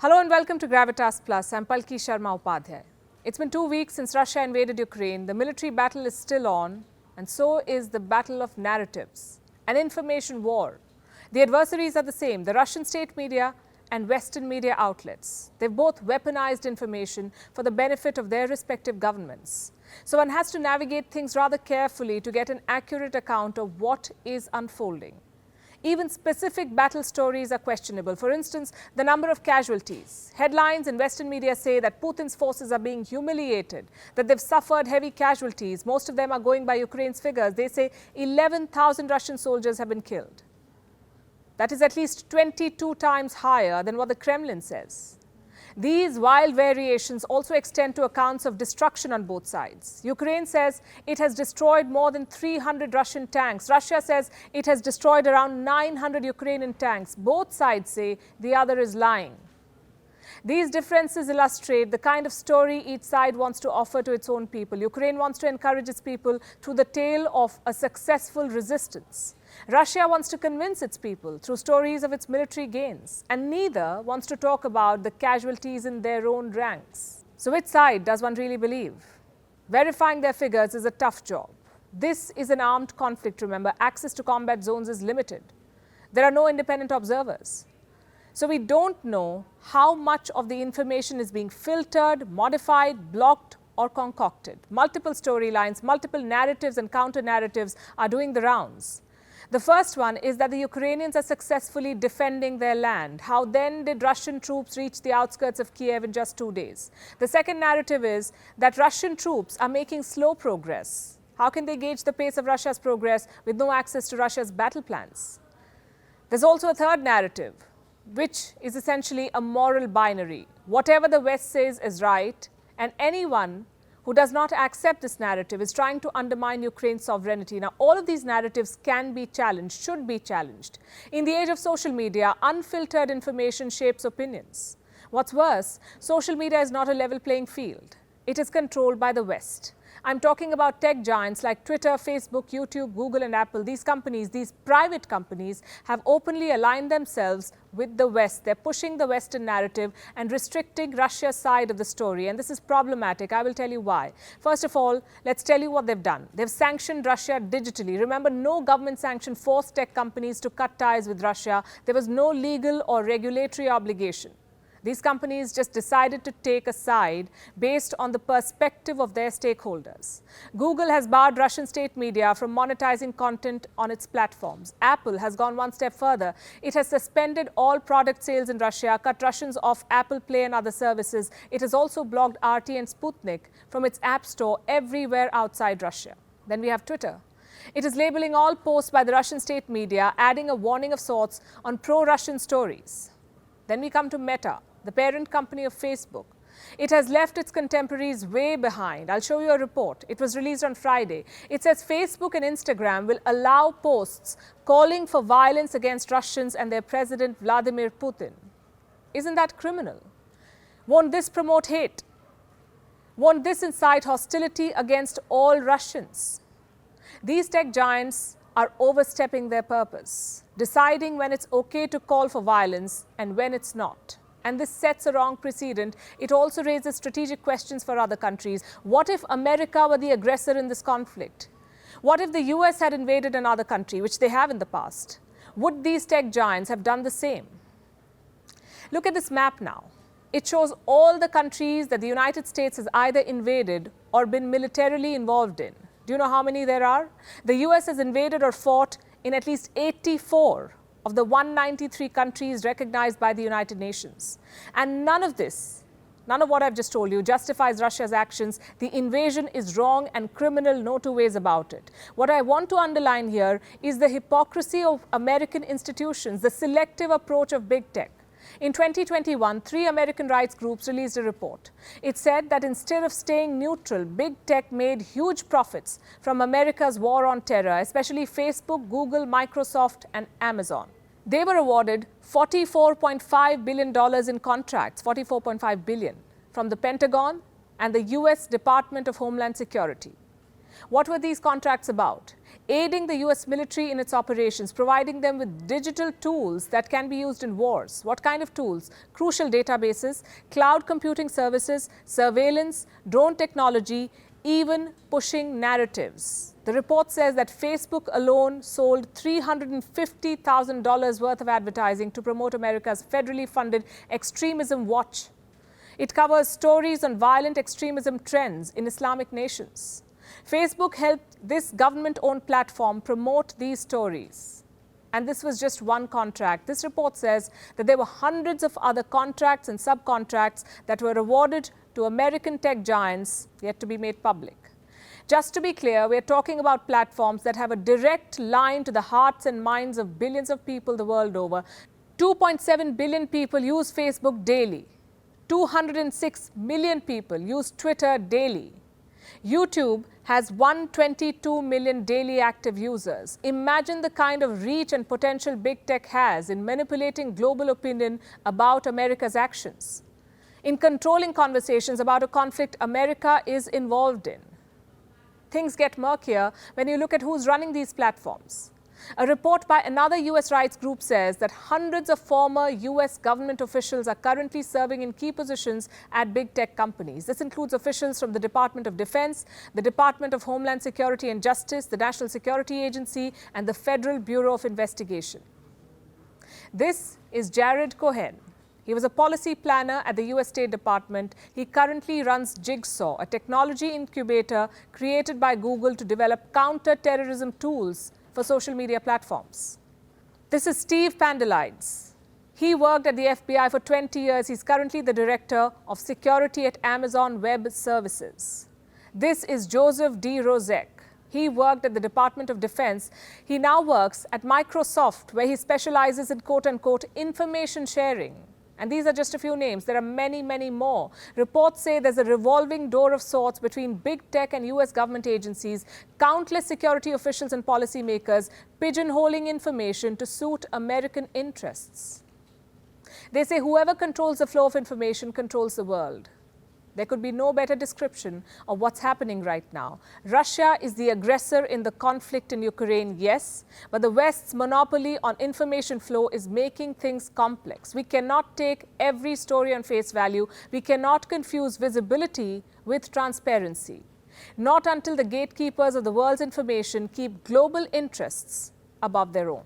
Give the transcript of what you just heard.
Hello and welcome to Gravitas Plus. I'm Palki Sharma Upadhyay. It's been 2 weeks since Russia invaded Ukraine. The military battle is still on, and so is the battle of narratives, an information war. The adversaries are the same, the Russian state media and Western media outlets. They've both weaponized information for the benefit of their respective governments. So one has to navigate things rather carefully to get an accurate account of what is unfolding. Even specific battle stories are questionable. For instance, the number of casualties. Headlines in Western media say that Putin's forces are being humiliated, that they've suffered heavy casualties. Most of them are going by Ukraine's figures. They say 11,000 Russian soldiers have been killed. That is at least 22 times higher than what the Kremlin says. These wild variations also extend to accounts of destruction on both sides. Ukraine says it has destroyed more than 300 Russian tanks. Russia says it has destroyed around 900 Ukrainian tanks. Both sides say the other is lying. These differences illustrate the kind of story each side wants to offer to its own people. Ukraine wants to encourage its people through the tale of a successful resistance. Russia wants to convince its people through stories of its military gains, and neither wants to talk about the casualties in their own ranks. So which side does one really believe? Verifying their figures is a tough job. This is an armed conflict, remember. Access to combat zones is limited. There are no independent observers. So we don't know how much of the information is being filtered, modified, blocked, or concocted. Multiple storylines, multiple narratives and counter-narratives are doing the rounds. The first one is that the Ukrainians are successfully defending their land. How then did Russian troops reach the outskirts of Kiev in just 2 days? The second narrative is that Russian troops are making slow progress. How can they gauge the pace of Russia's progress with no access to Russia's battle plans? There's also a third narrative, which is essentially a moral binary. Whatever the West says is right, and anyone who does not accept this narrative is trying to undermine Ukraine's sovereignty. Now, all of these narratives can be challenged, should be challenged. In the age of social media, unfiltered information shapes opinions. What's worse, social media is not a level playing field. It is controlled by the West. I'm talking about tech giants like Twitter, Facebook, YouTube, Google and Apple. These companies, these private companies, have openly aligned themselves with the West. They're pushing the Western narrative and restricting Russia's side of the story. And this is problematic. I will tell you why. First of all, let's tell you what they've done. They've sanctioned Russia digitally. Remember, no government sanction forced tech companies to cut ties with Russia. There was no legal or regulatory obligation. These companies just decided to take a side based on the perspective of their stakeholders. Google has barred Russian state media from monetizing content on its platforms. Apple has gone one step further. It has suspended all product sales in Russia, cut Russians off Apple Play and other services. It has also blocked RT and Sputnik from its app store everywhere outside Russia. Then we have Twitter. It is labeling all posts by the Russian state media, adding a warning of sorts on pro-Russian stories. Then we come to Meta, the parent company of Facebook. It has left its contemporaries way behind. I'll show you a report. It was released on Friday. It says Facebook and Instagram will allow posts calling for violence against Russians and their president, Vladimir Putin. Isn't that criminal? Won't this promote hate? Won't this incite hostility against all Russians? These tech giants are overstepping their purpose, deciding when it's okay to call for violence and when it's not. And this sets a wrong precedent. It also raises strategic questions for other countries. What if America were the aggressor in this conflict? What if the US had invaded another country, which they have in the past? Would these tech giants have done the same? Look at this map now. It shows all the countries that the United States has either invaded or been militarily involved in. Do you know how many there are? The US has invaded or fought in at least 84 of the 193 countries recognized by the United Nations. And none of this, none of what I've just told you justifies Russia's actions. The invasion is wrong and criminal, no two ways about it. What I want to underline here is the hypocrisy of American institutions, the selective approach of big tech. In 2021, 3 American rights groups released a report. It said that instead of staying neutral, big tech made huge profits from America's war on terror, especially Facebook, Google, Microsoft, and Amazon. They were awarded $44.5 billion in contracts, $44.5 billion, from the Pentagon and the US Department of Homeland Security. What were these contracts about? aiding the US military in its operations, providing them with digital tools that can be used in wars. What kind of tools? Crucial databases, cloud computing services, surveillance, drone technology, even pushing narratives. The report says that Facebook alone sold $350,000 worth of advertising to promote America's federally funded Extremism Watch. It covers stories on violent extremism trends in Islamic nations. Facebook helped this government-owned platform promote these stories. And this was just one contract. This report says that there were hundreds of other contracts and subcontracts that were awarded to American tech giants yet to be made public. Just to be clear, we're talking about platforms that have a direct line to the hearts and minds of billions of people the world over. 2.7 billion people use Facebook daily. 206 million people use Twitter daily. YouTube has 122 million daily active users. Imagine the kind of reach and potential big tech has in manipulating global opinion about America's actions, in controlling conversations about a conflict America is involved in. Things get murkier when you look at who's running these platforms. A report by another US rights group says that hundreds of former US government officials are currently serving in key positions at big tech companies. This includes officials from the Department of Defense, the Department of Homeland Security and Justice, the National Security Agency, and the Federal Bureau of Investigation. This is Jared Cohen. He was a policy planner at the US State Department. He currently runs Jigsaw, a technology incubator created by Google to develop counter-terrorism tools for social media platforms. This is Steve Pandelides. He worked at the FBI for 20 years. He's currently the director of security at Amazon Web Services. This is Joseph D. Rozek. He worked at the Department of Defense. He now works at Microsoft, where he specializes in quote-unquote information sharing. And these are just a few names. There are many, many more. Reports say there's a revolving door of sorts between big tech and US government agencies, countless security officials and policymakers pigeonholing information to suit American interests. They say whoever controls the flow of information controls the world. There could be no better description of what's happening right now. Russia is the aggressor in the conflict in Ukraine, yes, but the West's monopoly on information flow is making things complex. We cannot take every story on face value. We cannot confuse visibility with transparency. Not until the gatekeepers of the world's information keep global interests above their own.